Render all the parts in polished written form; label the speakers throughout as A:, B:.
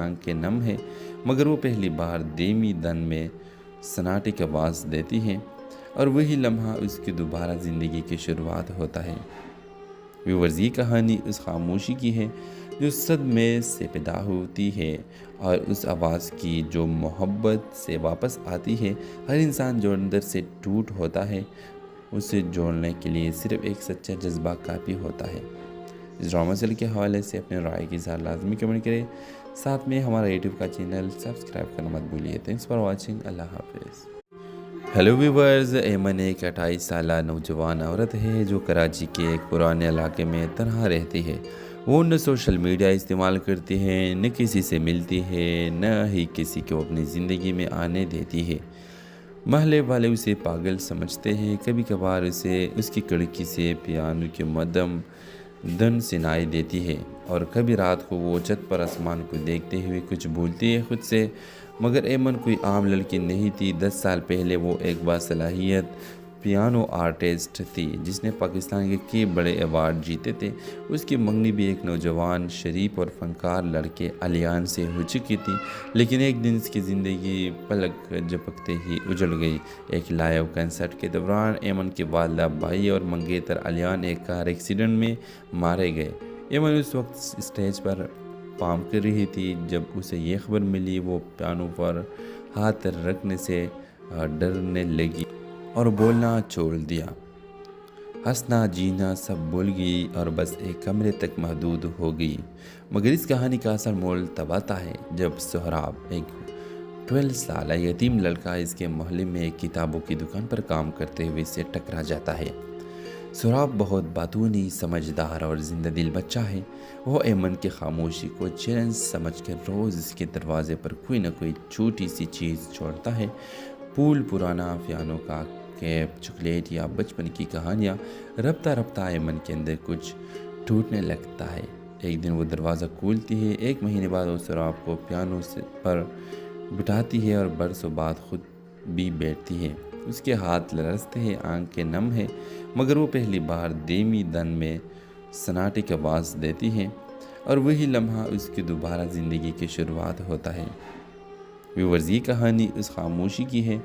A: آنکھیں نم ہے، مگر وہ پہلی بار دھیمی دن میں سناٹے کی آواز دیتی ہے اور وہی لمحہ اس کی دوبارہ زندگی کی شروعات ہوتا ہے۔ ویورز، یہ کہانی اس خاموشی کی ہے جو صدمے سے پیدا ہوتی ہے اور اس آواز کی جو محبت سے واپس آتی ہے۔ ہر انسان جو اندر سے ٹوٹ ہوتا ہے، اسے جوڑنے کے لیے صرف ایک سچا جذبہ کافی ہوتا ہے۔ اس ڈرامہ سیریل کے حوالے سے اپنے رائے کی اظہار لازمی کمنٹ کریں، ساتھ میں ہمارا یوٹیوب کا چینل سبسکرائب کرنا مت بھولیے۔ تھینکس فار واچنگ، اللہ حافظ۔ ہیلو ویورز، ایمن ایک 28 سالہ نوجوان عورت ہے جو کراچی کے ایک پرانے علاقے میں تنہا رہتی ہے۔ وہ نہ سوشل میڈیا استعمال کرتی ہے، نہ کسی سے ملتی ہے، نہ ہی کسی کو اپنی زندگی میں آنے دیتی ہے۔ محلے والے اسے پاگل سمجھتے ہیں۔ کبھی کبھار اسے اس کی کھڑکی سے پیانو کی مدھم دھن سنائی دیتی ہے اور کبھی رات کو وہ چھت پر آسمان کو دیکھتے ہوئے کچھ بھولتی ہے خود سے۔ مگر ایمن کوئی عام لڑکی نہیں تھی۔ 10 سال پہلے وہ ایک باصلاحیت پیانو آرٹسٹ تھی جس نے پاکستان کے کئی بڑے ایوارڈ جیتے تھے۔ اس کی منگنی بھی ایک نوجوان، شریف اور فنکار لڑکے علیان سے ہو چکی تھی، لیکن ایک دن اس کی زندگی پلک جھپکتے ہی اجڑ گئی۔ ایک لائیو کنسرٹ کے دوران ایمن کے والدہ، بھائی اور منگیتر علیان ایک کار ایکسیڈنٹ میں مارے گئے۔ ایمن اس وقت اسٹیج پر پارفارم کر رہی تھی جب اسے یہ خبر ملی۔ وہ پیانو پر ہاتھ رکھنے سے ڈرنے لگی اور بولنا چھوڑ دیا۔ ہنسنا جینا سب بھول گئی اور بس ایک کمرے تک محدود ہو گئی۔ مگر اس کہانی کا اصل مول تب آتا ہے جب سہراب، ایک 12 سالہ یتیم لڑکا، اس کے محلے میں ایک کتابوں کی دکان پر کام کرتے ہوئے سے ٹکرا جاتا ہے۔ سہراب بہت باتونی، سمجھدار اور زندہ دل بچہ ہے۔ وہ ایمن کی خاموشی کو چیلنج سمجھ کر روز اس کے دروازے پر کوئی نہ کوئی چھوٹی سی چیز چھوڑتا ہے۔ پھول، پرانا پیانو کا کیپ، چاکلیٹ یا بچپن کی کہانیاں۔ رفتہ رفتہ ایمن کے اندر کچھ ٹوٹنے لگتا ہے۔ ایک دن وہ دروازہ کھولتی ہے۔ 1 مہینے بعد وہ سہراب کو پیانو پر بٹھاتی ہے اور برسوں بعد خود بھی بیٹھتی ہے۔ اس کے ہاتھ لرزتے ہیں، آنکھیں نم ہیں، مگر وہ پہلی بار دھیمی دن میں سناٹے کی آواز دیتی ہے اور وہی لمحہ اس کی دوبارہ زندگی کی شروعات ہوتا ہے۔ ویورز، یہ کہانی اس خاموشی کی ہے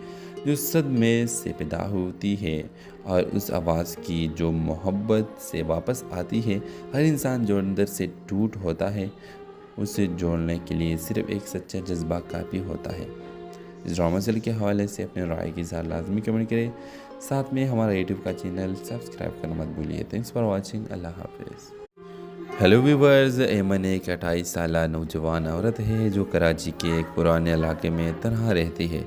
A: جو صدمے سے پیدا ہوتی ہے اور اس آواز کی جو محبت سے واپس آتی ہے۔ ہر انسان جو اندر سے ٹوٹ ہوتا ہے، اسے جوڑنے کے لیے صرف ایک سچا جذبہ کافی ہوتا ہے۔ اس ڈرامہ سیریل کے حوالے سے اپنے رائے کی اظہار لازمی کمنٹ کریں، ساتھ میں ہمارا یوٹیوب کا چینل سبسکرائب کرنا مت بھولیے۔ تھینکس فار واچنگ، اللہ حافظ۔ ہیلو ویورز، ایمن ایک 28 سالہ نوجوان عورت ہے جو کراچی کے ایک پرانے علاقے میں تنہا رہتی ہے۔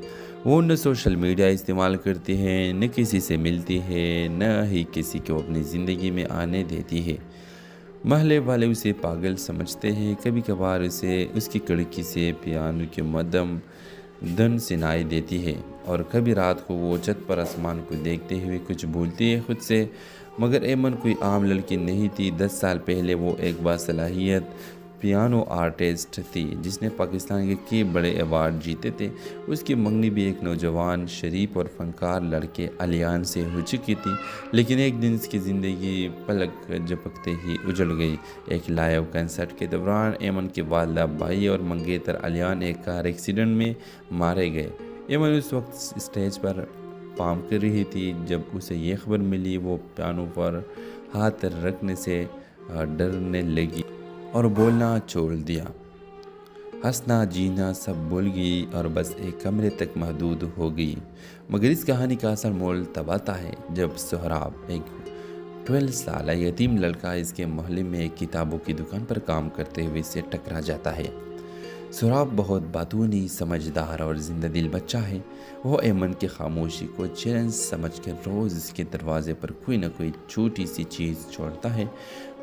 A: وہ نہ سوشل میڈیا استعمال کرتی ہے، نہ کسی سے ملتی ہے، نہ ہی کسی کو اپنی زندگی میں آنے دیتی ہے۔ محلے والے اسے پاگل سمجھتے ہیں۔ کبھی کبھار اسے اس کی کھڑکی سے پیانو کی مدھم دھن سنائی دیتی ہے اور کبھی رات کو وہ چھت پر آسمان کو دیکھتے ہوئے کچھ بھولتی ہے خود سے۔ مگر ایمن کوئی عام لڑکی نہیں تھی۔ 10 سال پہلے وہ ایک باصلاحیت پیانو آرٹسٹ تھی جس نے پاکستان کے کئی بڑے ایوارڈ جیتے تھے۔ اس کی منگنی بھی ایک نوجوان، شریف اور فنکار لڑکے علیان سے ہو چکی تھی، لیکن ایک دن اس کی زندگی پلک جھپکتے ہی اجڑ گئی۔ ایک لائیو کنسرٹ کے دوران ایمن کے والدہ، بھائی اور منگیتر علیان ایک کار ایکسیڈنٹ میں مارے گئے۔ ایمن اس وقت اسٹیج پر پارفارم کر رہی تھی جب اسے یہ خبر ملی۔ وہ پیانو پر ہاتھ رکھنے سے ڈرنے لگی اور بولنا چھوڑ دیا۔ ہنسنا جینا سب بھول گئی اور بس ایک کمرے تک محدود ہو گئی۔ مگر اس کہانی کا اصل مول تب آتا ہے جب سہراب، ایک 12 سالہ یتیم لڑکا، اس کے محلے میں ایک کتابوں کی دکان پر کام کرتے ہوئے سے ٹکرا جاتا ہے۔ سہراب بہت باتونی، سمجھدار اور زندہ دل بچہ ہے۔ وہ ایمن کی خاموشی کو چیلنج سمجھ کر روز اس کے دروازے پر کوئی نہ کوئی چھوٹی سی چیز چھوڑتا ہے۔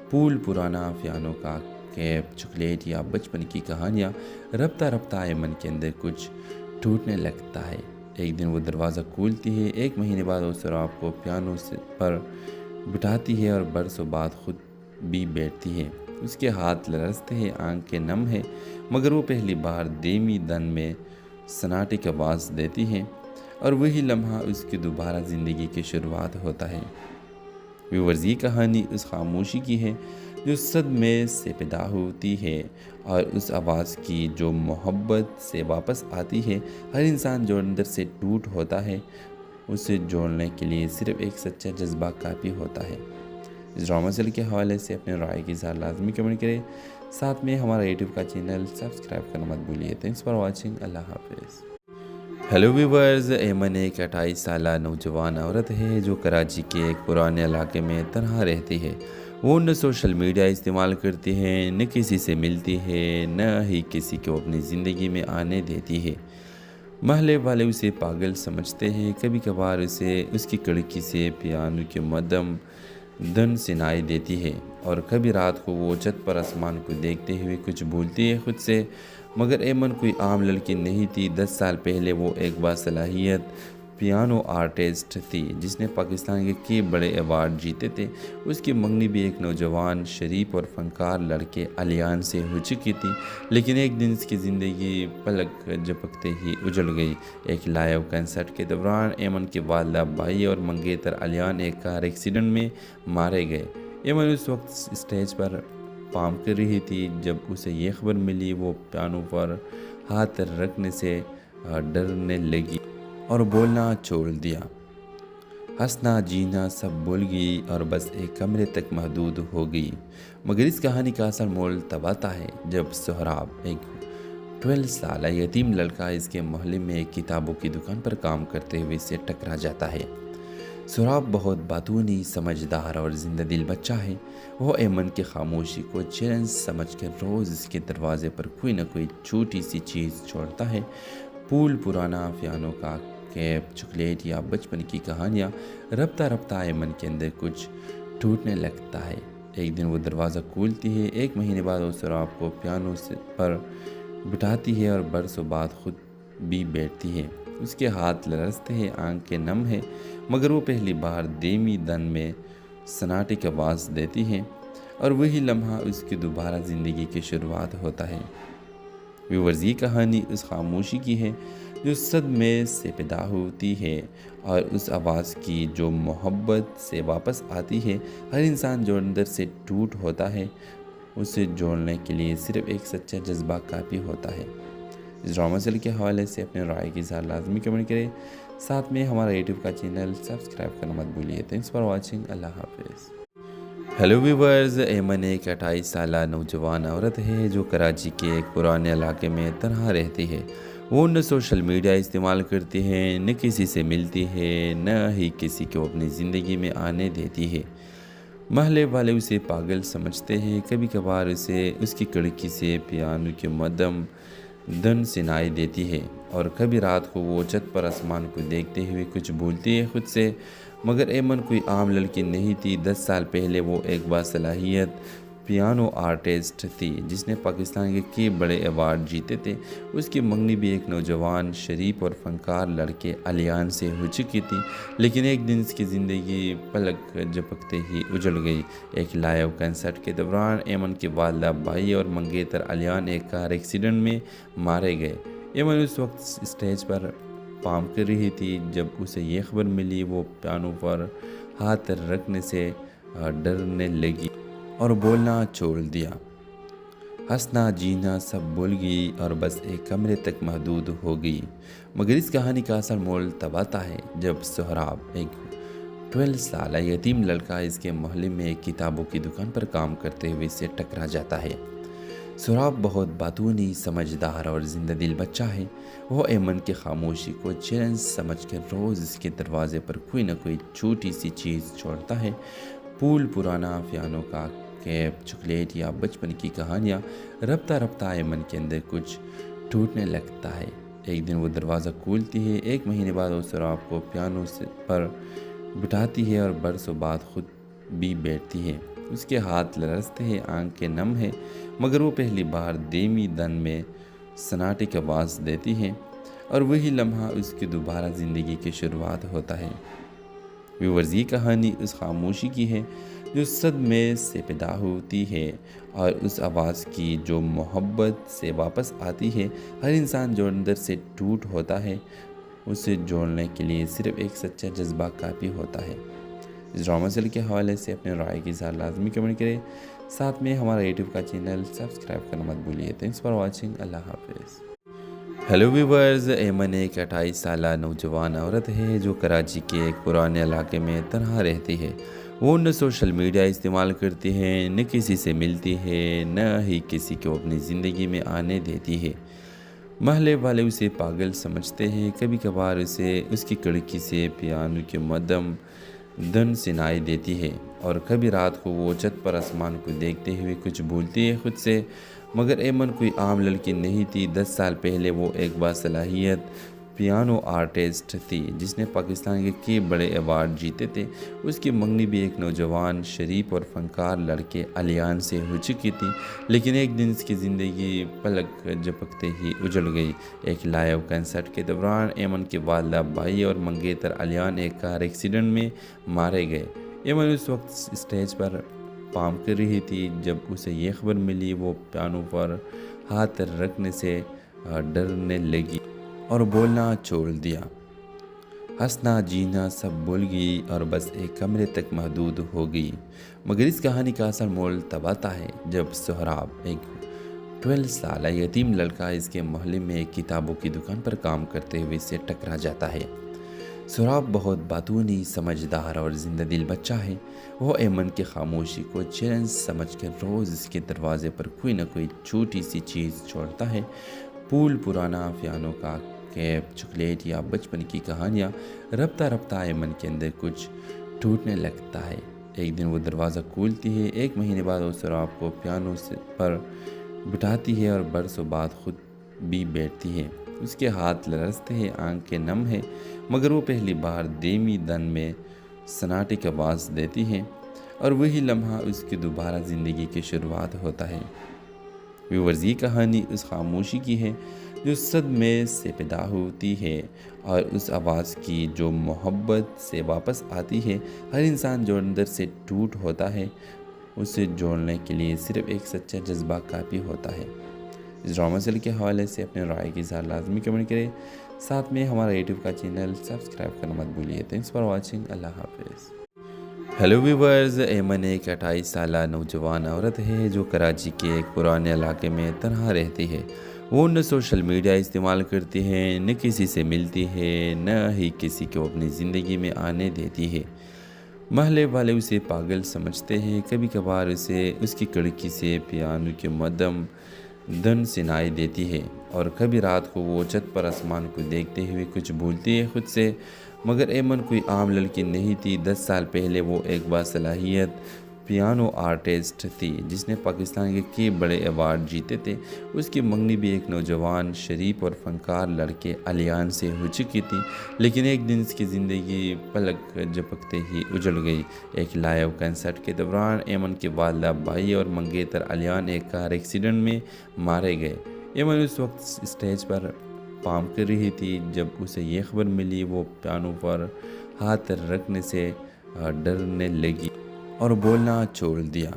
A: پھول، پرانا پیانو کا کیپ، چاکلیٹ یا بچپن کی کہانیاں۔ رفتہ رفتہ ایمن کے اندر کچھ ٹوٹنے لگتا ہے۔ ایک دن وہ دروازہ کھولتی ہے۔ 1 مہینے بعد وہ سہراب کو پیانو پر بٹھاتی ہے اور برسوں بعد خود بھی بیٹھتی ہے۔ اس کے ہاتھ لرزتے ہیں، آنکھیں نم ہیں، مگر وہ پہلی بار دھیمی دن میں سناٹے کی آواز دیتی ہے اور وہی لمحہ اس کی دوبارہ زندگی کی شروعات ہوتا ہے۔ ویورز، یہ کہانی اس خاموشی کی ہے جو صدمے سے پیدا ہوتی ہے اور اس آواز کی جو محبت سے واپس آتی ہے۔ ہر انسان جو اندر سے ٹوٹ ہوتا ہے اسے جوڑنے کے لیے صرف ایک سچا جذبہ کافی ہوتا ہے۔ اس ڈرامہ سیریل کے حوالے سے اپنے رائے کی اظہار لازمی کمنٹ کریں، ساتھ میں ہمارا یوٹیوب کا چینل سبسکرائب کرنا مت بھولیے۔ تھینکس فار واچنگ، اللہ حافظ۔ ہیلو ویورز، ایمن ایک 28 سالہ نوجوان عورت ہے جو کراچی کے ایک پرانے علاقے میں تنہا رہتی ہے۔ وہ نہ سوشل میڈیا استعمال کرتی ہے، نہ کسی سے ملتی ہے، نہ ہی کسی کو اپنی زندگی میں آنے دیتی ہے۔ محلے والے اسے پاگل سمجھتے ہیں۔ کبھی کبھار اسے اس کی کھڑکی سے پیانو کی مدھم دھن سنائی دیتی ہے اور کبھی رات کو وہ چھت پر آسمان کو دیکھتے ہوئے کچھ بھولتی ہے خود سے۔ مگر ایمن کوئی عام لڑکی نہیں تھی۔ 10 سال پہلے وہ ایک باصلاحیت پیانو آرٹسٹ تھی جس نے پاکستان کے کئی بڑے ایوارڈ جیتے تھے۔ اس کی منگنی بھی ایک نوجوان شریف اور فنکار لڑکے علیان سے ہو چکی تھی، لیکن ایک دن اس کی زندگی پلک جھپکتے ہی اجڑ گئی۔ ایک لائیو کنسرٹ کے دوران ایمن کے والدہ بھائی اور منگیتر علیان ایک کار ایکسیڈنٹ میں مارے گئے۔ ایمن اس وقت اسٹیج پر پارفارم کر رہی تھی جب اسے یہ خبر ملی۔ وہ پیانو پر ہاتھ رکھنے سے ڈرنے لگی اور بولنا چھوڑ دیا۔ ہنسنا جینا سب بھول گئی اور بس ایک کمرے تک محدود ہو گئی۔ مگر اس کہانی کا اصل مول تب آتا ہے جب سہراب، ایک 12 سالہ یتیم لڑکا اس کے محلے میں ایک کتابوں کی دکان پر کام کرتے ہوئے سے ٹکرا جاتا ہے۔ سہراب بہت باتونی، سمجھدار اور زندہ دل بچہ ہے۔ وہ ایمن کی خاموشی کو چیلنج سمجھ کر روز اس کے دروازے پر کوئی نہ کوئی چھوٹی سی چیز چھوڑتا ہے۔ پھول، پرانا پیانو کا کیپ، چاکلیٹ یا بچپن کی کہانیاں۔ رفتہ رفتہ ایمن کے اندر کچھ ٹوٹنے لگتا ہے۔ ایک دن وہ دروازہ کھولتی ہے۔ 1 مہینے بعد وہ سہراب کو پیانو پر بٹھاتی ہے اور برسوں بعد خود بھی بیٹھتی ہے۔ اس کے ہاتھ لرزتے ہیں، آنکھیں نم ہیں، مگر وہ پہلی بار دھیمی دن میں سناٹے کی آواز دیتی ہے اور وہی لمحہ اس کی دوبارہ زندگی کی شروعات ہوتا ہے۔ ویورز، یہ کہانی اس خاموشی کی ہے جو صدمے سے پیدا ہوتی ہے اور اس آواز کی جو محبت سے واپس آتی ہے۔ ہر انسان جو اندر سے ٹوٹ ہوتا ہے اسے جوڑنے کے لیے صرف ایک سچا جذبہ کافی ہوتا ہے۔ اس ڈرامہ سیریل کے حوالے سے اپنے رائے کی اظہار لازمی کمنٹ کریں، ساتھ میں ہمارا یوٹیوب کا چینل سبسکرائب کرنا مت بھولیے۔ تھینکس فار واچنگ، اللہ حافظ۔ ہیلو ویورز، ایمن ایک 28 سالہ نوجوان عورت ہے جو کراچی کے ایک پرانے علاقے میں تنہا رہتی ہے۔ وہ نہ سوشل میڈیا استعمال کرتی ہے، نہ کسی سے ملتی ہے، نہ ہی کسی کو اپنی زندگی میں آنے دیتی ہے۔ محلے والے اسے پاگل سمجھتے ہیں۔ کبھی کبھار اسے اس کی کھڑکی سے پیانو کی مدھم دھن سنائی دیتی ہے اور کبھی رات کو وہ چھت پر آسمان کو دیکھتے ہوئے کچھ بھولتی ہے خود سے۔ مگر ایمن کوئی عام لڑکی نہیں تھی۔ 10 سال پہلے وہ ایک باصلاحیت پیانو آرٹسٹ تھی جس نے پاکستان کے کئی بڑے ایوارڈ جیتے تھے۔ اس کی منگنی بھی ایک نوجوان شریف اور فنکار لڑکے علیان سے ہو چکی تھی، لیکن ایک دن اس کی زندگی پلک جھپکتے ہی اجڑ گئی۔ ایک لائیو کنسرٹ کے دوران ایمن کے والدہ بھائی اور منگیتر علیان ایک کار ایکسیڈنٹ میں مارے گئے۔ ایمن اس وقت اسٹیج پر پارفارم کر رہی تھی جب اسے یہ خبر ملی۔ وہ پیانو پر ہاتھ رکھنے سے ڈرنے لگی اور بولنا چھوڑ دیا۔ ہنسنا جینا سب بھول گئی اور بس ایک کمرے تک محدود ہو گئی۔ مگر اس کہانی کا اصل مول تب آتا ہے جب سہراب، ایک 12 سالہ یتیم لڑکا اس کے محلے میں ایک کتابوں کی دکان پر کام کرتے ہوئے سے ٹکرا جاتا ہے۔ سہراب بہت باتونی، سمجھدار اور زندہ دل بچہ ہے۔ وہ ایمن کی خاموشی کو چیلنج سمجھ کر روز اس کے دروازے پر کوئی نہ کوئی چھوٹی سی چیز چھوڑتا ہے۔ پھول، پرانا پیانو کا کیپ، چاکلیٹ یا بچپن کی کہانیاں۔ رفتہ رفتہ ایمن کے اندر کچھ ٹوٹنے لگتا ہے۔ ایک دن وہ دروازہ کھولتی ہے۔ 1 مہینے بعد وہ سہراب کو پیانو پر بٹھاتی ہے اور برسوں بعد خود بھی بیٹھتی ہے۔ اس کے ہاتھ لرزتے ہیں، آنکھیں نم ہیں، مگر وہ پہلی بار دھیمی دن میں سناٹے کی آواز دیتی ہے اور وہی لمحہ اس کی دوبارہ زندگی کی شروعات ہوتا ہے۔ ویورز، یہ کہانی اس خاموشی کی ہے جو صدمے سے پیدا ہوتی ہے اور اس آواز کی جو محبت سے واپس آتی ہے۔ ہر انسان جو اندر سے ٹوٹ ہوتا ہے اسے جوڑنے کے لیے صرف ایک سچا جذبہ کافی ہوتا ہے۔ اس ڈرامہ سیریل کے حوالے سے اپنے رائے کی اظہار لازمی کمنٹ کریں، ساتھ میں ہمارا یوٹیوب کا چینل سبسکرائب کرنا مت بھولیے۔ Thanks for watching. اللہ حافظ۔ ہیلو ویورز، ایمن ایک 28 سالہ نوجوان عورت ہے جو کراچی کے ایک پرانے علاقے میں تنہا رہتی ہے۔ وہ نہ سوشل میڈیا استعمال کرتی ہے، نہ کسی سے ملتی ہے، نہ ہی کسی کو اپنی زندگی میں آنے دیتی ہے۔ محلے والے اسے پاگل سمجھتے ہیں۔ کبھی کبھار اسے اس کی کھڑکی سے پیانو کی مدھم دھن سنائی دیتی ہے، اور کبھی رات کو وہ چھت پر آسمان کو دیکھتے ہوئے کچھ بھولتی ہے خود سے۔ مگر ایمن کوئی عام لڑکی نہیں تھی۔ 10 سال پہلے وہ ایک باصلاحیت پیانو آرٹسٹ تھی جس نے پاکستان کے کئی بڑے ایوارڈ جیتے تھے۔ اس کی منگنی بھی ایک نوجوان، شریف اور فنکار لڑکے علیان سے ہو چکی تھی، لیکن ایک دن اس کی زندگی پلک جھپکتے ہی اجڑ گئی۔ ایک لائیو کنسرٹ کے دوران ایمن کے والدہ، بھائی اور منگیتر علیان ایک کار ایکسیڈنٹ میں مارے گئے۔ ایمن اس وقت اسٹیج پر پارفارم کر رہی تھی جب اسے یہ خبر ملی۔ وہ پیانو پر ہاتھ رکھنے سے ڈرنے لگی اور بولنا چھوڑ دیا۔ ہنسنا جینا سب بھول گئی اور بس ایک کمرے تک محدود ہو گئی۔ مگر اس کہانی کا اصل مول تب آتا ہے جب سہراب، ایک 12 سالہ یتیم لڑکا، اس کے محلے میں ایک کتابوں کی دکان پر کام کرتے ہوئے سے ٹکرا جاتا ہے۔ سہراب بہت باتونی، سمجھدار اور زندہ دل بچہ ہے۔ وہ ایمن کی خاموشی کو چیلنج سمجھ کر روز اس کے دروازے پر کوئی نہ کوئی چھوٹی سی چیز چھوڑتا ہے۔ پھول، پرانا پیانو کا کیپ، چاکلیٹ یا بچپن کی کہانیاں۔ رفتہ رفتہ ایمن کے اندر کچھ ٹوٹنے لگتا ہے۔ ایک دن وہ دروازہ کھولتی ہے۔ 1 مہینے بعد وہ سہراب کو پیانو پر بٹھاتی ہے اور برسوں بعد خود بھی بیٹھتی ہے۔ اس کے ہاتھ لرزتے ہیں، آنکھیں نم ہیں، مگر وہ پہلی بار دھیمی دن میں سناٹے کی آواز دیتی ہے، اور وہی لمحہ اس کی دوبارہ زندگی کی شروعات ہوتا ہے۔ ویورز، یہ کہانی اس خاموشی کی ہے جو صدمے سے پیدا ہوتی ہے، اور اس آواز کی جو محبت سے واپس آتی ہے۔ ہر انسان جو اندر سے ٹوٹ ہوتا ہے، اسے جوڑنے کے لیے صرف ایک سچا جذبہ کافی ہوتا ہے۔ اس ڈرامہ سیل کے حوالے سے اپنے رائے کی اظہار لازمی کمنٹ کریں۔ ساتھ میں ہمارا یوٹیوب کا چینل سبسکرائب کرنا مت بھولیے۔ Thanks for watching. اللہ حافظ۔ ہیلو ویورز، ایمن ایک 28 سالہ نوجوان عورت ہے جو کراچی کے ایک پرانے علاقے میں تنہا رہتی ہے۔ وہ نہ سوشل میڈیا استعمال کرتی ہے، نہ کسی سے ملتی ہے، نہ ہی کسی کو اپنی زندگی میں آنے دیتی ہے۔ محلے والے اسے پاگل سمجھتے ہیں۔ کبھی کبھار اسے اس کی کھڑکی سے پیانو کی مدھم دھن سنائی دیتی ہے، اور کبھی رات کو وہ چھت پر آسمان کو دیکھتے ہوئے کچھ بھولتی ہے خود سے۔ مگر ایمن کوئی عام لڑکی نہیں تھی۔ 10 سال پہلے وہ ایک باصلاحیت پیانو آرٹسٹ تھی جس نے پاکستان کے کئی بڑے ایوارڈ جیتے تھے۔ اس کی منگنی بھی ایک نوجوان، شریف اور فنکار لڑکے علیان سے ہو چکی تھی، لیکن ایک دن اس کی زندگی پلک جھپکتے ہی اجڑ گئی۔ ایک لائیو کنسرٹ کے دوران ایمن کے والدہ، بھائی اور منگیتر علیان ایک کار ایکسیڈنٹ میں مارے گئے۔ ایمن اس وقت اسٹیج پر پارفارم کر رہی تھی جب اسے یہ خبر ملی۔ وہ پیانو پر ہاتھ رکھنے سے ڈرنے لگی اور بولنا چھوڑ دیا۔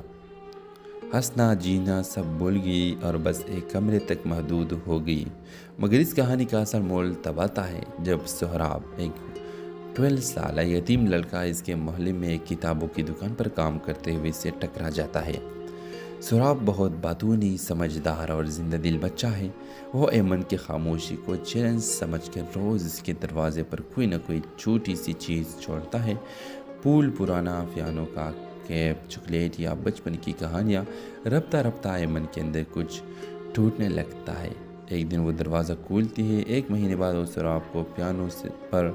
A: ہنسنا جینا سب بھول گئی اور بس ایک کمرے تک محدود ہو گئی۔ مگر اس کہانی کا اصل مول تب آتا ہے جب سہراب، ایک 12 سالہ یتیم لڑکا، اس کے محلے میں ایک کتابوں کی دکان پر کام کرتے ہوئے سے ٹکرا جاتا ہے۔ سہراب بہت باتونی، سمجھدار اور زندہ دل بچہ ہے۔ وہ ایمن کی خاموشی کو چیلنج سمجھ کر روز اس کے دروازے پر کوئی نہ کوئی چھوٹی سی چیز چھوڑتا ہے۔ پھول، پرانا پیانو کا کیپ، چاکلیٹ یا بچپن کی کہانیاں۔ رفتہ رفتہ ایمن کے اندر کچھ ٹوٹنے لگتا ہے۔ ایک دن وہ دروازہ کھولتی ہے۔ 1 مہینے بعد وہ سہراب کو پیانو پر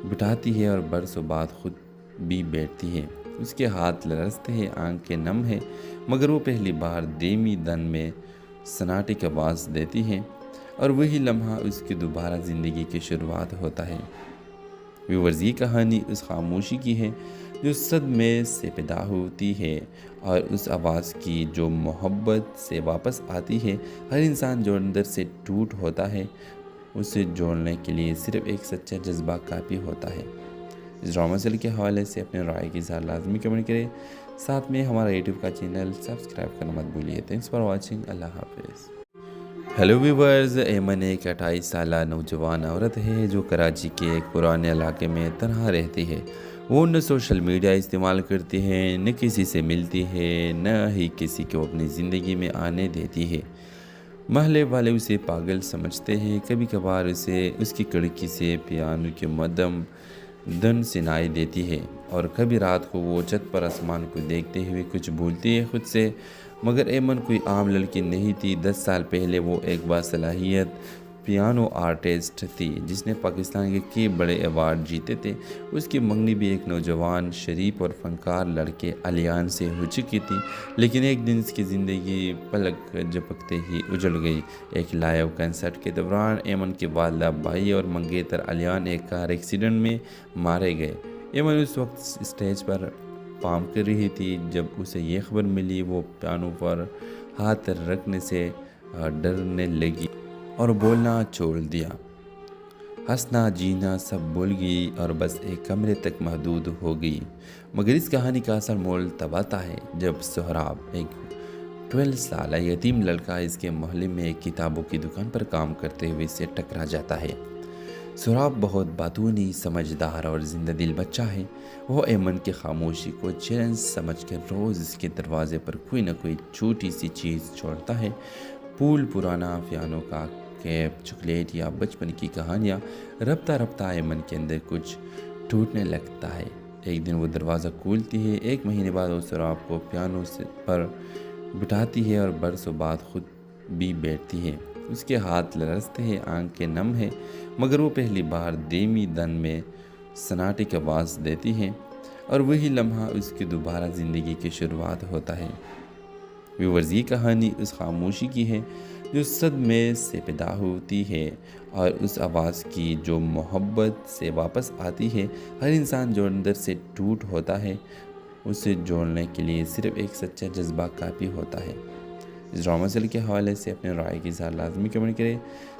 A: بٹھاتی ہے اور برسوں بعد خود بھی بیٹھتی ہے۔ اس کے ہاتھ لرزتے ہیں، آنکھیں نم ہیں، مگر وہ پہلی بار دھیمی دن میں سناٹے کی آواز دیتی ہے، اور وہی لمحہ اس کی دوبارہ زندگی کی شروعات ہوتا ہے۔ ویورز، یہ کہانی اس خاموشی کی ہے جو صدمے سے پیدا ہوتی ہے، اور اس آواز کی جو محبت سے واپس آتی ہے۔ ہر انسان جو اندر سے ٹوٹ ہوتا ہے، اسے جوڑنے کے لیے صرف ایک سچا جذبہ کافی ہوتا ہے۔ اس ڈرامہ سیل کے حوالے سے اپنے رائے کی اظہار لازمی کمنٹ کریں۔ ساتھ میں ہمارا یوٹیوب کا چینل سبسکرائب کرنا مت بھولیے۔ Thanks for watching. اللہ حافظ۔ ہیلو ویورز، ایمن ایک 28 سالہ نوجوان عورت ہے جو کراچی کے ایک پرانے علاقے میں تنہا رہتی ہے۔ وہ نہ سوشل میڈیا استعمال کرتی ہے، نہ کسی سے ملتی ہے، نہ ہی کسی کو اپنی زندگی میں آنے دیتی ہے۔ محلے والے اسے پاگل سمجھتے ہیں، کبھی کبھار اسے اس کی کڑکی سے پیانو کے مدھم دھن سنائی دیتی ہے، اور کبھی رات کو وہ چھت پر آسمان کو دیکھتے ہوئے کچھ بھولتی ہے خود سے۔ مگر ایمن کوئی عام لڑکی نہیں تھی۔ 10 سال پہلے وہ ایک باصلاحیت پیانو آرٹسٹ تھی جس نے پاکستان کے کئی بڑے ایوارڈ جیتے تھے۔ اس کی منگنی بھی ایک نوجوان، شریف اور فنکار لڑکے علیان سے ہو چکی تھی، لیکن ایک دن اس کی زندگی پلک جھپکتے ہی اجڑ گئی۔ ایک لائیو کنسرٹ کے دوران ایمن کے والدہ، بھائی اور منگیتر علیان ایک کار ایکسیڈنٹ میں مارے گئے۔ ایمن اس وقت اسٹیج پر پارفارم کر رہی تھی جب اسے یہ خبر ملی۔ وہ پیانو پر ہاتھ رکھنے سے ڈرنے لگی اور بولنا چھوڑ دیا۔ ہنسنا جینا سب بھول گئی اور بس ایک کمرے تک محدود ہو گئی۔ مگر اس کہانی کا اصل مول تب آتا ہے جب سہراب، ایک 12 سالہ یتیم لڑکا، اس کے محلے میں ایک کتابوں کی دکان پر کام کرتے ہوئے سے ٹکرا جاتا ہے۔ سہراب بہت باتونی، سمجھدار اور زندہ دل بچہ ہے۔ وہ ایمن کی خاموشی کو چیلنج سمجھ کر روز اس کے دروازے پر کوئی نہ کوئی چھوٹی سی چیز چھوڑتا ہے۔ پھول، پرانا پیانو کا کیپ، چاکلیٹ یا بچپن کی کہانیاں۔ رفتہ رفتہ ایمن کے اندر کچھ ٹوٹنے لگتا ہے۔ ایک دن وہ دروازہ کھولتی ہے۔ 1 مہینے بعد وہ سہراب کو پیانو پر بٹھاتی ہے اور برسوں بعد خود بھی بیٹھتی ہے۔ اس کے ہاتھ لرزتے ہیں، آنکھیں نم ہیں، مگر وہ پہلی بار دھیمی دن میں سناٹے کی آواز دیتی ہے، اور وہی لمحہ اس کی دوبارہ زندگی کی شروعات ہوتا ہے۔ ویورز، یہ کہانی اس خاموشی کی ہے جو صدمے سے پیدا ہوتی ہے، اور اس آواز کی جو محبت سے واپس آتی ہے۔ ہر انسان جو اندر سے ٹوٹ ہوتا ہے، اسے جوڑنے کے لیے صرف ایک سچا جذبہ کافی ہوتا ہے۔ اس ڈرامہ سیریل کے حوالے سے اپنے رائے کی اظہار لازمی کمنٹ کریں،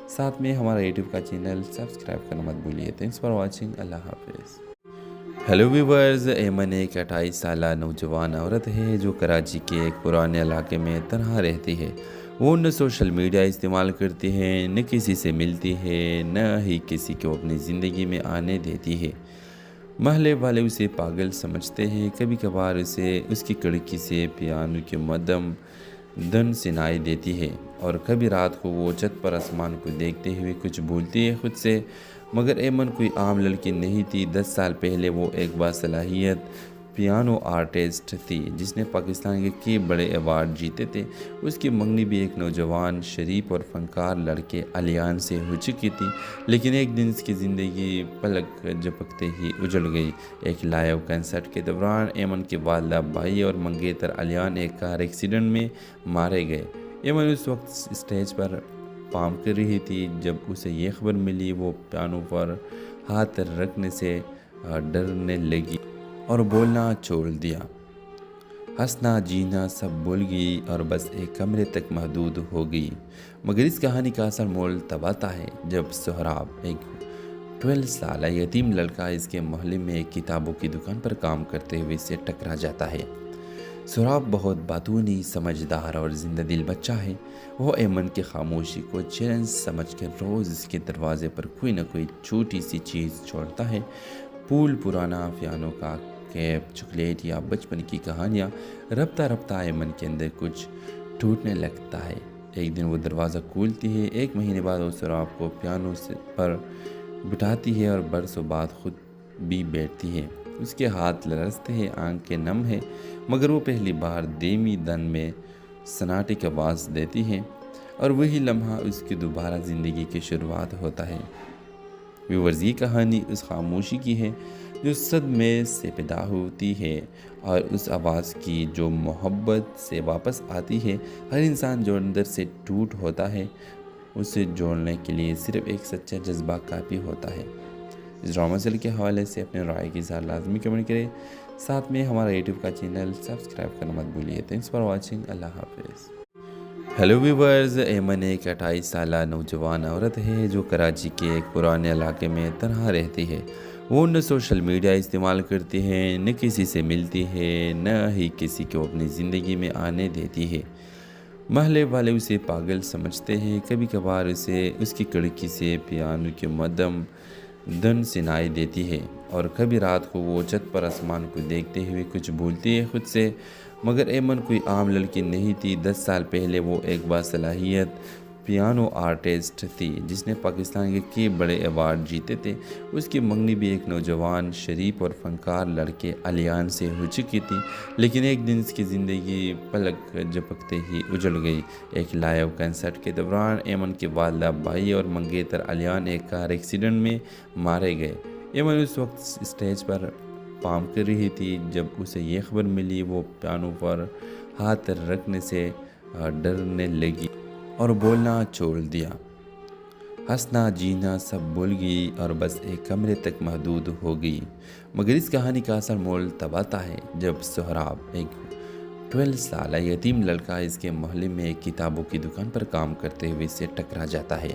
A: ساتھ میں ہمارا یوٹیوب کا چینل سبسکرائب کرنا مت بھولیے۔ Thanks for watching. اللہ حافظ۔ ہیلو ویورز، ایمن ایک 28 سالہ نوجوان عورت ہے جو کراچی کے ایک پرانے علاقے میں تنہا رہتی ہے۔ وہ نہ سوشل میڈیا استعمال کرتی ہے، نہ کسی سے ملتی ہے، نہ ہی کسی کو اپنی زندگی میں آنے دیتی ہے۔ محلے والے اسے پاگل سمجھتے ہیں، کبھی کبھار اسے اس کی کڑکی سے پیانو کے مدھم دھن سنائی دیتی ہے، اور کبھی رات کو وہ چھت پر آسمان کو دیکھتے ہوئے کچھ بھولتی ہے خود سے۔ مگر ایمن کوئی عام لڑکی نہیں تھی۔ 10 سال پہلے وہ ایک باصلاحیت پیانو آرٹسٹ تھی جس نے پاکستان کے کئی بڑے ایوارڈ جیتے تھے۔ اس کی منگنی بھی ایک نوجوان، شریف اور فنکار لڑکے علیان سے ہو چکی تھی، لیکن ایک دن اس کی زندگی پلک جھپکتے ہی اجڑ گئی۔ ایک لائیو کنسرٹ کے دوران ایمن کے والدہ، بھائی اور منگیتر علیان ایک کار ایکسیڈنٹ میں مارے گئے۔ ایمن اس وقت اسٹیج پر پارفارم کر رہی تھی جب اسے یہ خبر ملی۔ وہ پیانو پر ہاتھ رکھنے سے ڈرنے لگی اور بولنا چھوڑ دیا۔ ہنسنا جینا سب بھول گئی اور بس ایک کمرے تک محدود ہو گئی۔ مگر اس کہانی کا اصل مول تب آتا ہے جب سہراب، ایک 12 سالہ یتیم لڑکا، اس کے محلے میں ایک کتابوں کی دکان پر کام کرتے ہوئے سے ٹکرا جاتا ہے۔ سہراب بہت باتونی، سمجھدار اور زندہ دل بچہ ہے۔ وہ ایمن کی خاموشی کو چیلنج سمجھ کر روز اس کے دروازے پر کوئی نہ کوئی چھوٹی سی چیز چھوڑتا ہے۔ پھول، پرانا پیانو کا کیپ، چاکلیٹ یا بچپن کی کہانیاں۔ رفتہ رفتہ ایمن کے اندر کچھ ٹوٹنے لگتا ہے۔ ایک دن وہ دروازہ کھولتی ہے۔ 1 مہینے بعد وہ سہراب کو پیانو پر بٹھاتی ہے اور برسوں بعد خود بھی بیٹھتی ہے۔ اس کے ہاتھ لرزتے ہیں، آنکھیں نم ہیں، مگر وہ پہلی بار دھیمی دن میں سناٹے کی آواز دیتی ہے، اور وہی لمحہ اس کی دوبارہ زندگی کی شروعات ہوتا ہے۔ ویورز، یہ کہانی اس خاموشی کی ہے جو صدمے سے پیدا ہوتی ہے، اور اس آواز کی جو محبت سے واپس آتی ہے۔ ہر انسان جو اندر سے ٹوٹ ہوتا ہے، اسے جوڑنے کے لیے صرف ایک سچا جذبہ کافی ہوتا ہے۔ اس ڈرامہ سیریل کے حوالے سے اپنے رائے کی اظہار لازمی کمنٹ کریں، ساتھ میں ہمارا یوٹیوب کا چینل سبسکرائب کرنا مت بھولیے۔ Thanks for watching. اللہ حافظ۔ ہیلو ویورز، ایمن ایک 28 سالہ نوجوان عورت ہے جو کراچی کے ایک پرانے علاقے میں تنہا رہتی ہے۔ وہ نہ سوشل میڈیا استعمال کرتی ہے، نہ کسی سے ملتی ہے، نہ ہی کسی کو اپنی زندگی میں آنے دیتی ہے۔ محلے والے اسے پاگل سمجھتے ہیں، کبھی کبھار اسے اس کی کڑکی سے پیانو کے مدھم دن سنائی دیتی ہے، اور کبھی رات کو وہ چھت پر آسمان کو دیکھتے ہوئے کچھ بھولتی ہے خود سے، مگر ایمن کوئی عام لڑکی نہیں تھی۔ 10 سال پہلے وہ ایک باصلاحیت پیانو آرٹسٹ تھی جس نے پاکستان کے کئی بڑے ایوارڈ جیتے تھے۔ اس کی منگنی بھی ایک نوجوان شریف اور فنکار لڑکے علیان سے ہو چکی تھی، لیکن ایک دن اس کی زندگی پلک جھپکتے ہی اجڑ گئی۔ ایک لائیو کنسرٹ کے دوران ایمن کے والدہ بھائی اور منگیتر علیان ایک کار ایکسیڈنٹ میں مارے گئے۔ ایمن اس وقت اسٹیج پر پارفارم کر رہی تھی جب اسے یہ خبر ملی۔ وہ پیانو پر ہاتھ رکھنے سے ڈرنے لگی اور بولنا چھوڑ دیا۔ ہنسنا جینا سب بھول گئی اور بس ایک کمرے تک محدود ہو گئی۔ مگر اس کہانی کا اصل مول تب آتا ہے جب سہراب، ایک 12 سالہ یتیم لڑکا، اس کے محلے میں ایک کتابوں کی دکان پر کام کرتے ہوئے سے ٹکرا جاتا ہے۔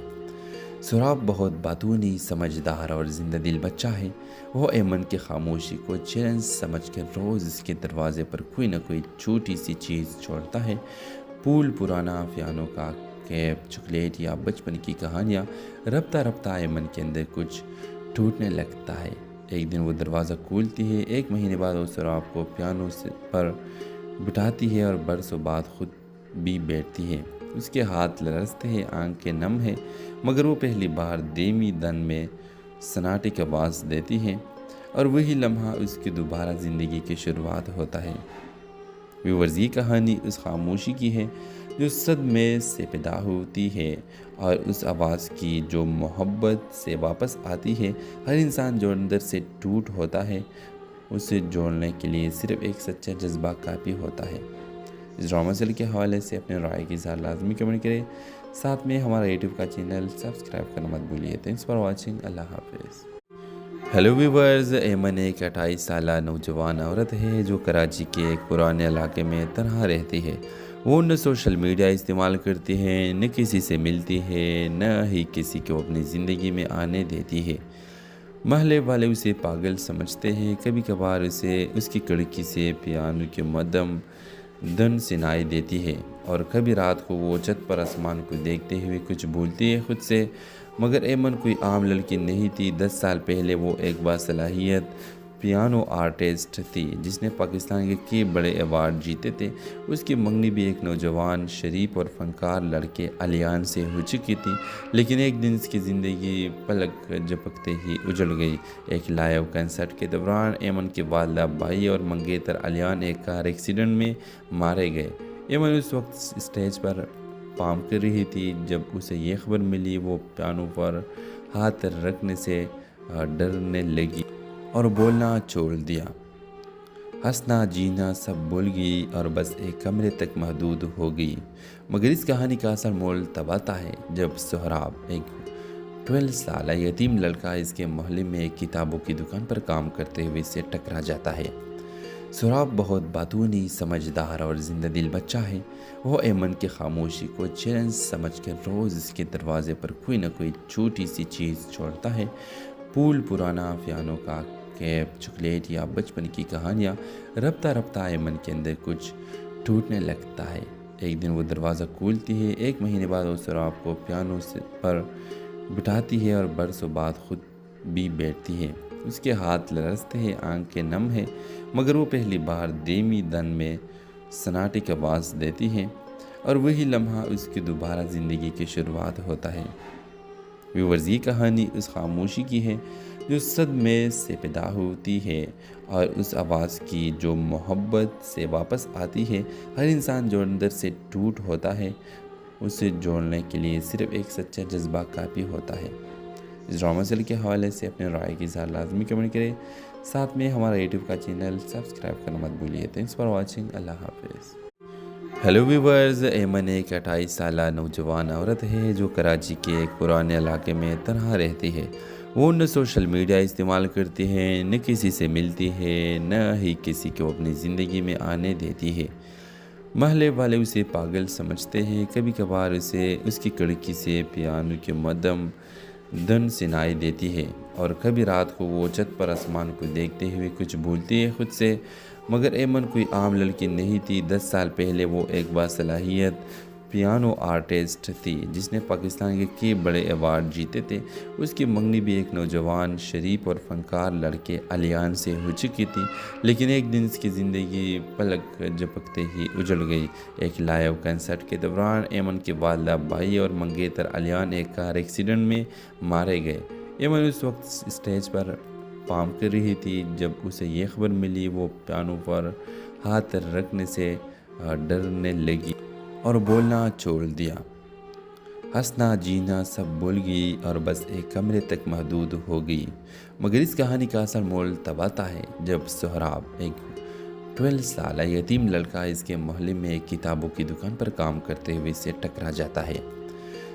A: سہراب بہت باتونی، سمجھدار اور زندہ دل بچہ ہے۔ وہ ایمن کی خاموشی کو چیلنج سمجھ کر روز اس کے دروازے پر کوئی نہ کوئی چھوٹی سی چیز چھوڑتا ہے۔ پھول، پرانا پیانو کا کیپ، چاکلیٹ یا بچپن کی کہانیاں۔ رفتہ رفتہ ایمن کے اندر کچھ ٹوٹنے لگتا ہے۔ ایک دن وہ دروازہ کھولتی ہے۔ ایک مہینے بعد وہ سہراب کو پیانو پر بٹھاتی ہے اور برسوں بعد خود بھی بیٹھتی ہے۔ اس کے ہاتھ لرزتے ہیں، آنکھیں نم ہیں، مگر وہ پہلی بار دھیمی دن میں سناٹے کی آواز دیتی ہے، اور وہی لمحہ اس کی دوبارہ زندگی کی شروعات ہوتا ہے۔ ویورز، یہ کہانی اس خاموشی کی ہے جو صدمے سے پیدا ہوتی ہے، اور اس آواز کی جو محبت سے واپس آتی ہے۔ ہر انسان جو اندر سے ٹوٹ ہوتا ہے، اسے جوڑنے کے لیے صرف ایک سچا جذبہ کافی ہوتا ہے۔ اس ڈرامہ سیل کے حوالے سے اپنے رائے کی اظہار لازمی کمنٹ کریں، ساتھ میں ہمارا یوٹیوب کا چینل سبسکرائب کرنا مت بھولیے۔ تھینکس فار واچنگ، اللہ حافظ۔ ہیلو ویورز، ایمن ایک 28 سالہ نوجوان عورت ہے جو کراچی کے ایک پرانے علاقے میں تنہا رہتی ہے۔ وہ نہ سوشل میڈیا استعمال کرتی ہے، نہ کسی سے ملتی ہے، نہ ہی کسی کو اپنی زندگی میں آنے دیتی ہے۔ محلے والے اسے پاگل سمجھتے ہیں۔ کبھی کبھار اسے اس کی کھڑکی سے پیانو کی مدھم دھن سنائی دیتی ہے، اور کبھی رات کو وہ چھت پر آسمان کو دیکھتے ہوئے کچھ بھولتی ہے خود سے، مگر ایمن کوئی عام لڑکی نہیں تھی۔ 10 سال پہلے وہ ایک باصلاحیت پیانو آرٹسٹ تھی جس نے پاکستان کے کئی بڑے ایوارڈ جیتے تھے۔ اس کی منگنی بھی ایک نوجوان شریف اور فنکار لڑکے علیان سے ہو چکی تھی، لیکن ایک دن اس کی زندگی پلک جھپکتے ہی اجڑ گئی۔ ایک لائیو کنسرٹ کے دوران ایمن کے والدہ بھائی اور منگیتر علیان ایک کار ایکسیڈنٹ میں مارے گئے۔ ایمن اس وقت اسٹیج پر پارفارم کر رہی تھی جب اسے یہ خبر ملی۔ وہ پیانو پر ہاتھ رکھنے سے ڈرنے لگی اور بولنا چھوڑ دیا۔ ہنسنا جینا سب بھول گئی اور بس ایک کمرے تک محدود ہو گئی۔ مگر اس کہانی کا اصل مول تب آتا ہے جب سہراب، ایک 12 سالہ یتیم لڑکا، اس کے محلے میں ایک کتابوں کی دکان پر کام کرتے ہوئے سے ٹکرا جاتا ہے۔ سہراب بہت باتونی، سمجھدار اور زندہ دل بچہ ہے۔ وہ ایمن کی خاموشی کو چیلنج سمجھ کر روز اس کے دروازے پر کوئی نہ کوئی چھوٹی سی چیز چھوڑتا ہے۔ پھول، پرانا پیانو کا کیپ، چاکلیٹ یا بچپن کی کہانیاں۔ رفتہ رفتہ ایمن کے اندر کچھ ٹوٹنے لگتا ہے۔ ایک دن وہ دروازہ کھولتی ہے۔ ایک مہینے بعد وہ سہراب کو پیانو پر بٹھاتی ہے اور برسوں بعد خود بھی بیٹھتی ہے۔ اس کے ہاتھ لرزتے ہیں، آنکھیں نم ہیں، مگر وہ پہلی بار دھیمی دن میں سناٹے کی آواز دیتی ہے، اور وہی لمحہ اس کی دوبارہ زندگی کی شروعات ہوتا ہے۔ ویورز، یہ کہانی اس خاموشی کی ہے جو صدمے سے پیدا ہوتی ہے، اور اس آواز کی جو محبت سے واپس آتی ہے۔ ہر انسان جو اندر سے ٹوٹ ہوتا ہے، اسے جوڑنے کے لیے صرف ایک سچا جذبہ کافی ہوتا ہے۔ اس ڈرامہ سیل کے حوالے سے اپنے رائے کی اظہار لازمی کمنٹ کریں، ساتھ میں ہمارا یوٹیوب کا چینل سبسکرائب کرنا مت بھولیے۔ تھینکس فار واچنگ، اللہ حافظ۔ ہیلو ویورز، ایمن ایک 28 سالہ نوجوان عورت ہے جو کراچی کے ایک پرانے علاقے میں تنہا رہتی ہے۔ وہ نہ سوشل میڈیا استعمال کرتی ہے، نہ کسی سے ملتی ہے، نہ ہی کسی کو اپنی زندگی میں آنے دیتی ہے۔ محلے والے اسے پاگل سمجھتے ہیں۔ کبھی کبھار اسے اس کی کھڑکی سے پیانو کی مدھم دھن سنائی دیتی ہے، اور کبھی رات کو وہ چھت پر آسمان کو دیکھتے ہوئے کچھ بھولتی ہے خود سے، مگر ایمن کوئی عام لڑکی نہیں تھی۔ 10 سال پہلے وہ ایک باصلاحیت پیانو آرٹسٹ تھی جس نے پاکستان کے کئی بڑے ایوارڈ جیتے تھے۔ اس کی منگنی بھی ایک نوجوان شریف اور فنکار لڑکے علیان سے ہو چکی تھی، لیکن ایک دن اس کی زندگی پلک جھپکتے ہی اجڑ گئی۔ ایک لائیو کنسرٹ کے دوران ایمن کے والدہ بھائی اور منگیتر علیان ایک کار ایکسیڈنٹ میں مارے گئے۔ ایمن اس وقت اسٹیج پر پارفارم کر رہی تھی جب اسے یہ خبر ملی۔ وہ پیانو پر ہاتھ رکھنے سے ڈرنے لگی اور بولنا چھوڑ دیا۔ ہنسنا جینا سب بھول گئی اور بس ایک کمرے تک محدود ہو گئی۔ مگر اس کہانی کا اصل مول تب آتا ہے جب سہراب، ایک 12 سالہ یتیم لڑکا، اس کے محلے میں ایک کتابوں کی دکان پر کام کرتے ہوئے سے ٹکرا جاتا ہے۔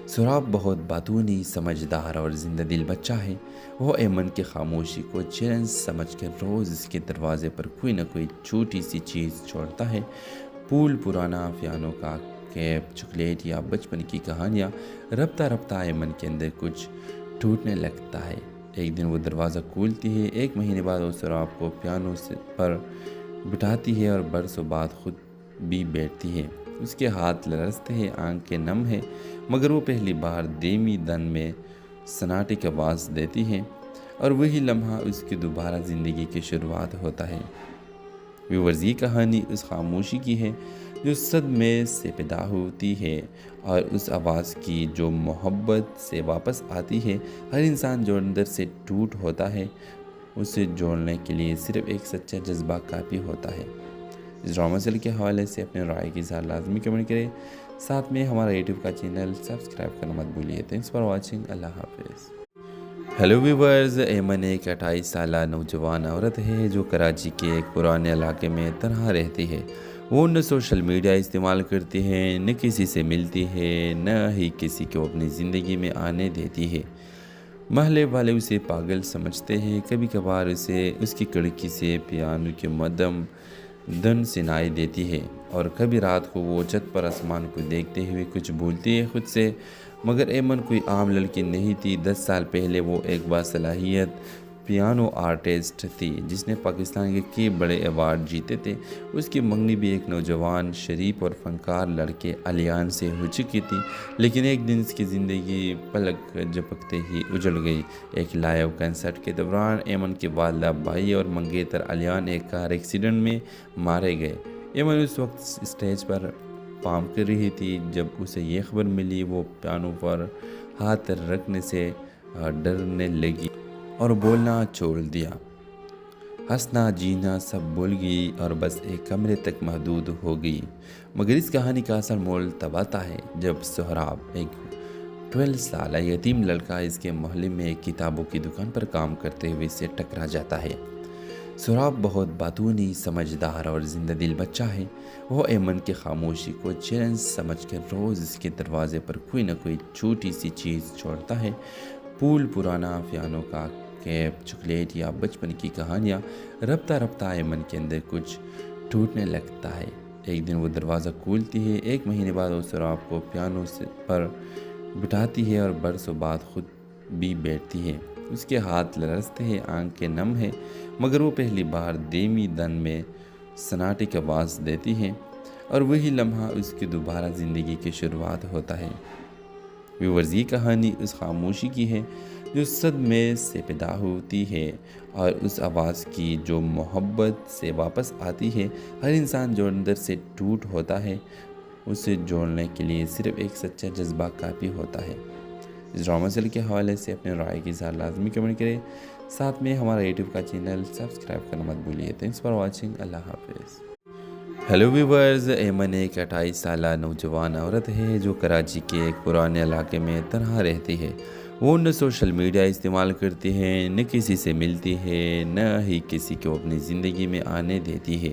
A: سہراب بہت باتونی، سمجھدار اور زندہ دل بچہ ہے۔ وہ ایمن کی خاموشی کو چیلنج سمجھ کر روز اس کے دروازے پر کوئی نہ کوئی چھوٹی سی چیز چھوڑتا ہے۔ پھول، پرانا پیانو کا کیپ، چاکلیٹ یا بچپن کی کہانیاں۔ رفتہ رفتہ ایمن کے اندر کچھ ٹوٹنے لگتا ہے۔ ایک دن وہ دروازہ کھولتی ہے۔ ایک مہینے بعد وہ سہراب کو پیانو پر بٹھاتی ہے اور برسوں بعد خود بھی بیٹھتی ہے۔ اس کے ہاتھ لرزتے ہیں، آنکھیں نم ہیں، مگر وہ پہلی بار دھیمی دن میں سناٹے کی آواز دیتی ہے، اور وہی لمحہ اس کی دوبارہ زندگی کی شروعات ہوتا ہے۔ ویورز، یہ کہانی اس خاموشی کی ہے جو صدمے سے پیدا ہوتی ہے، اور اس آواز کی جو محبت سے واپس آتی ہے۔ ہر انسان جو اندر سے ٹوٹ ہوتا ہے، اسے جوڑنے کے لیے صرف ایک سچا جذبہ کافی ہوتا ہے۔ اس ڈرامہ سیل کے حوالے سے اپنے رائے کی اظہار لازمی کمنٹ کریں، ساتھ میں ہمارا یوٹیوب کا چینل سبسکرائب کرنا مت بھولیے۔ تھینکس فار واچنگ، اللہ حافظ۔ ہیلو ویورز، ایمن ایک 28 سالہ نوجوان عورت ہے جو کراچی کے ایک پرانے علاقے میں تنہا رہتی ہے۔ وہ نہ سوشل میڈیا استعمال کرتی ہے، نہ کسی سے ملتی ہے، نہ ہی کسی کو اپنی زندگی میں آنے دیتی ہے۔ محلے والے اسے پاگل سمجھتے ہیں۔ کبھی کبھار اسے اس کی کھڑکی سے پیانو کی مدھم دھن سنائی دیتی ہے، اور کبھی رات کو وہ چھت پر آسمان کو دیکھتے ہوئے کچھ بھولتی ہے خود سے۔ مگر ایمن کوئی عام لڑکی نہیں تھی۔ 10 سال پہلے وہ ایک باصلاحیت پیانو آرٹسٹ تھی جس نے پاکستان کے کئی بڑے ایوارڈ جیتے تھے۔ اس کی منگنی بھی ایک نوجوان شریف اور فنکار لڑکے علیان سے ہو چکی تھی، لیکن ایک دن اس کی زندگی پلک جھپکتے ہی اجڑ گئی۔ ایک لائیو کنسرٹ کے دوران ایمن کے والدہ بھائی اور منگیتر علیان ایک کار ایکسیڈنٹ میں مارے گئے۔ ایمن اس وقت اسٹیج پر پارفارم کر رہی تھی جب اسے یہ خبر ملی۔ وہ پیانو پر ہاتھ رکھنے سے ڈرنے لگی اور بولنا چھوڑ دیا۔ ہنسنا جینا سب بھول گئی اور بس ایک کمرے تک محدود ہو گئی۔ مگر اس کہانی کا اصل مول تب آتا ہے جب سہراب، ایک 12 سالہ یتیم لڑکا، اس کے محلے میں ایک کتابوں کی دکان پر کام کرتے ہوئے سے ٹکرا جاتا ہے۔ سہراب بہت باتونی، سمجھدار اور زندہ دل بچہ ہے۔ وہ ایمن کی خاموشی کو چیلنج سمجھ کر روز اس کے دروازے پر کوئی نہ کوئی چھوٹی سی چیز چھوڑتا ہے۔ پھول، پرانا پیانو کا کیپ، چاکلیٹ یا بچپن کی کہانیاں۔ رفتہ رفتہ ایمن کے اندر کچھ ٹوٹنے لگتا ہے۔ ایک دن وہ دروازہ کھولتی ہے۔ ایک مہینے بعد وہ سہراب کو پیانو پر بٹھاتی ہے اور برسوں بعد خود بھی بیٹھتی ہے۔ اس کے ہاتھ لرزتے ہیں، آنکھیں نم ہیں، مگر وہ پہلی بار دھیمی دن میں سناٹے کی آواز دیتی ہے، اور وہی لمحہ اس کی دوبارہ زندگی کی شروعات ہوتا ہے۔ ویورز، یہ کہانی اس خاموشی کی ہے جو صدمے سے پیدا ہوتی ہے، اور اس آواز کی جو محبت سے واپس آتی ہے۔ ہر انسان جو اندر سے ٹوٹ ہوتا ہے، اسے جوڑنے کے لیے صرف ایک سچا جذبہ کافی ہوتا ہے۔ اس ڈرامہ سیل کے حوالے سے اپنے رائے کی اظہار لازمی کمنٹ کریں، ساتھ میں ہمارا یوٹیوب کا چینل سبسکرائب کرنا مت بھولیے۔ تھینکس فار واچنگ، اللہ حافظ۔ ہیلو ویورز، ایمن ایک 28 سالہ نوجوان عورت ہے جو کراچی کے ایک پرانے علاقے میں تنہا رہتی ہے۔ وہ نہ سوشل میڈیا استعمال کرتی ہے، نہ کسی سے ملتی ہے، نہ ہی کسی کو اپنی زندگی میں آنے دیتی ہے۔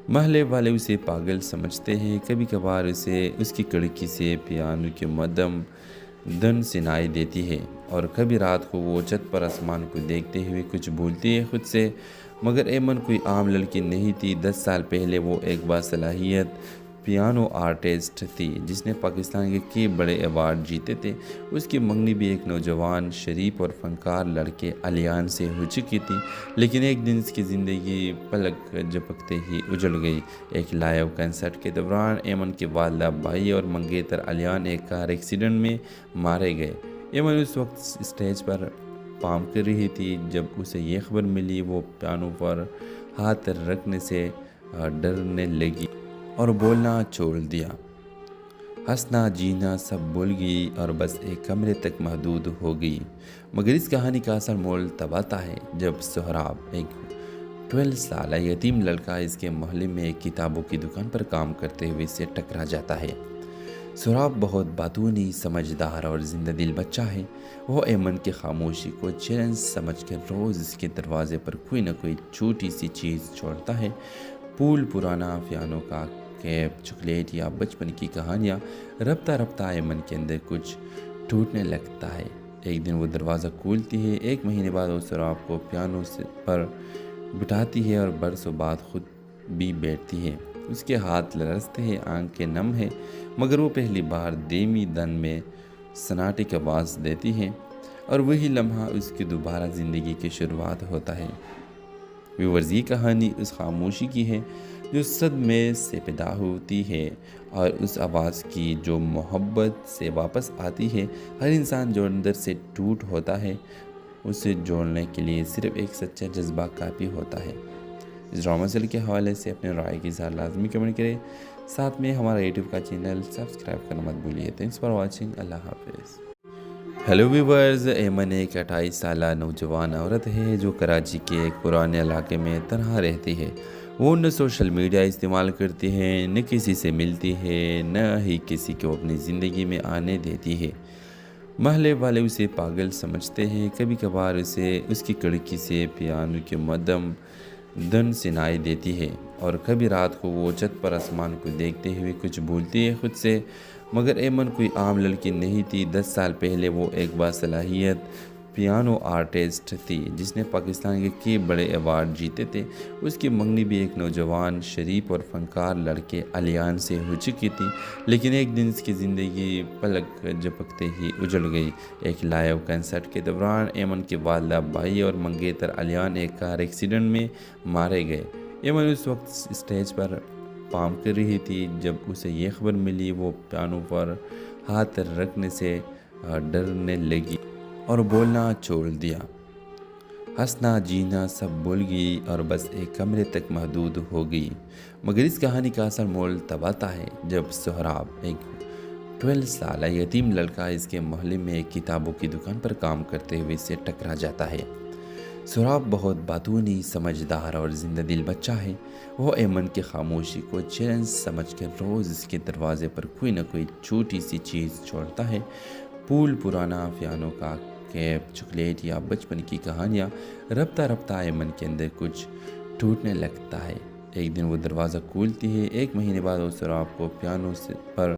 A: محلے والے اسے پاگل سمجھتے ہیں۔ کبھی کبھار اسے اس کی کھڑکی سے پیانو کی مدھم دھن سنائی دیتی ہے، اور کبھی رات کو وہ چھت پر آسمان کو دیکھتے ہوئے کچھ بھولتی ہے خود سے۔ مگر ایمن کوئی عام لڑکی نہیں تھی۔ 10 سال پہلے وہ ایک باصلاحیت پیانو آرٹسٹ تھی جس نے پاکستان کے کئی بڑے ایوارڈ جیتے تھے۔ اس کی منگنی بھی ایک نوجوان شریف اور فنکار لڑکے علیان سے ہو چکی تھی، لیکن ایک دن اس کی زندگی پلک جھپکتے ہی اجڑ گئی۔ ایک لائیو کنسرٹ کے دوران ایمن کے والدہ بھائی اور منگیتر علیان ایک کار ایکسیڈنٹ میں مارے گئے۔ ایمن اس وقت اسٹیج پر پارفارم کر رہی تھی جب اسے یہ خبر ملی۔ وہ پیانو پر ہاتھ رکھنے سے ڈرنے لگی اور بولنا چھوڑ دیا۔ ہنسنا جینا سب بھول گئی اور بس ایک کمرے تک محدود ہو گئی۔ مگر اس کہانی کا اصل مول تب آتا ہے جب سہراب، ایک 12 سالہ یتیم لڑکا اس کے محلے میں ایک کتابوں کی دکان پر کام کرتے ہوئے اس سے ٹکرا جاتا ہے۔ سہراب بہت باتونی، سمجھدار اور زندہ دل بچہ ہے۔ وہ ایمن کی خاموشی کو چیلنج سمجھ کر روز اس کے دروازے پر کوئی نہ کوئی چھوٹی سی چیز چھوڑتا ہے۔ پھول، پرانا پیانو کا کیپ، چاکلیٹ یا بچپن کی کہانیاں۔ رفتہ رفتہ ایمن کے اندر کچھ ٹوٹنے لگتا ہے۔ ایک دن وہ دروازہ کھولتی ہے۔ 1 مہینے بعد وہ سہراب کو پیانو پر بٹھاتی ہے اور برسوں بعد خود بھی بیٹھتی ہے۔ اس کے ہاتھ لرزتے ہیں، آنکھیں نم ہیں، مگر وہ پہلی بار دھیمی دن میں سناٹے کی آواز دیتی ہے، اور وہی لمحہ اس کی دوبارہ زندگی کی شروعات ہوتا ہے۔ ویورز، یہ کہانی اس خاموشی کی ہے جو صدمے سے پیدا ہوتی ہے، اور اس آواز کی جو محبت سے واپس آتی ہے۔ ہر انسان جو اندر سے ٹوٹ ہوتا ہے، اسے جوڑنے کے لیے صرف ایک سچا جذبہ کافی ہوتا ہے۔ اس ڈرامہ سیریل کے حوالے سے اپنے رائے کی اظہار لازمی کمنٹ کریں، ساتھ میں ہمارا یوٹیوب کا چینل سبسکرائب کرنا مت بھولیے۔ Thanks for watching. اللہ حافظ۔ ہیلو ویورز، ایمن ایک 28 سالہ نوجوان عورت ہے جو کراچی کے ایک پرانے علاقے میں تنہا رہتی ہے۔ وہ نہ سوشل میڈیا استعمال کرتی ہے، نہ کسی سے ملتی ہے، نہ ہی کسی کو اپنی زندگی میں آنے دیتی ہے۔ محلے والے اسے پاگل سمجھتے ہیں۔ کبھی کبھار اسے اس کی کھڑکی سے پیانو کی مدھم دھن سنائی دیتی ہے، اور کبھی رات کو وہ چھت پر آسمان کو دیکھتے ہوئے کچھ بھولتی ہے خود سے۔ مگر ایمن کوئی عام لڑکی نہیں تھی۔ 10 سال پہلے وہ ایک باصلاحیت پیانو آرٹسٹ تھی جس نے پاکستان کے کئی بڑے ایوارڈ جیتے تھے۔ اس کی منگنی بھی ایک نوجوان شریف اور فنکار لڑکے علیان سے ہو چکی تھی، لیکن ایک دن اس کی زندگی پلک جھپکتے ہی اجڑ گئی۔ ایک لائیو کنسرٹ کے دوران ایمن کے والدہ بھائی اور منگیتر علیان ایک کار ایکسیڈنٹ میں مارے گئے۔ ایمن اس وقت اسٹیج پر پارفارم کر رہی تھی جب اسے یہ خبر ملی۔ وہ پیانو پر ہاتھ رکھنے سے ڈرنے لگی اور بولنا چھوڑ دیا۔ ہنسنا جینا سب بھول گئی اور بس ایک کمرے تک محدود ہو گئی۔ مگر اس کہانی کا اصل مول تب آتا ہے جب سہراب، ایک 12 سالہ یتیم لڑکا اس کے محلے میں ایک کتابوں کی دکان پر کام کرتے ہوئے اس سے ٹکرا جاتا ہے۔ سہراب بہت باتونی، سمجھدار اور زندہ دل بچہ ہے۔ وہ ایمن کی خاموشی کو چیلنج سمجھ کر روز اس کے دروازے پر کوئی نہ کوئی چھوٹی سی چیز چھوڑتا ہے۔ پھول، پرانا پیانو کا کیپ، چاکلیٹ یا بچپن کی کہانیاں۔ رفتہ رفتہ ایمن کے اندر کچھ ٹوٹنے لگتا ہے۔ ایک دن وہ دروازہ کھولتی ہے۔ 1 مہینے بعد وہ سہراب کو پیانو پر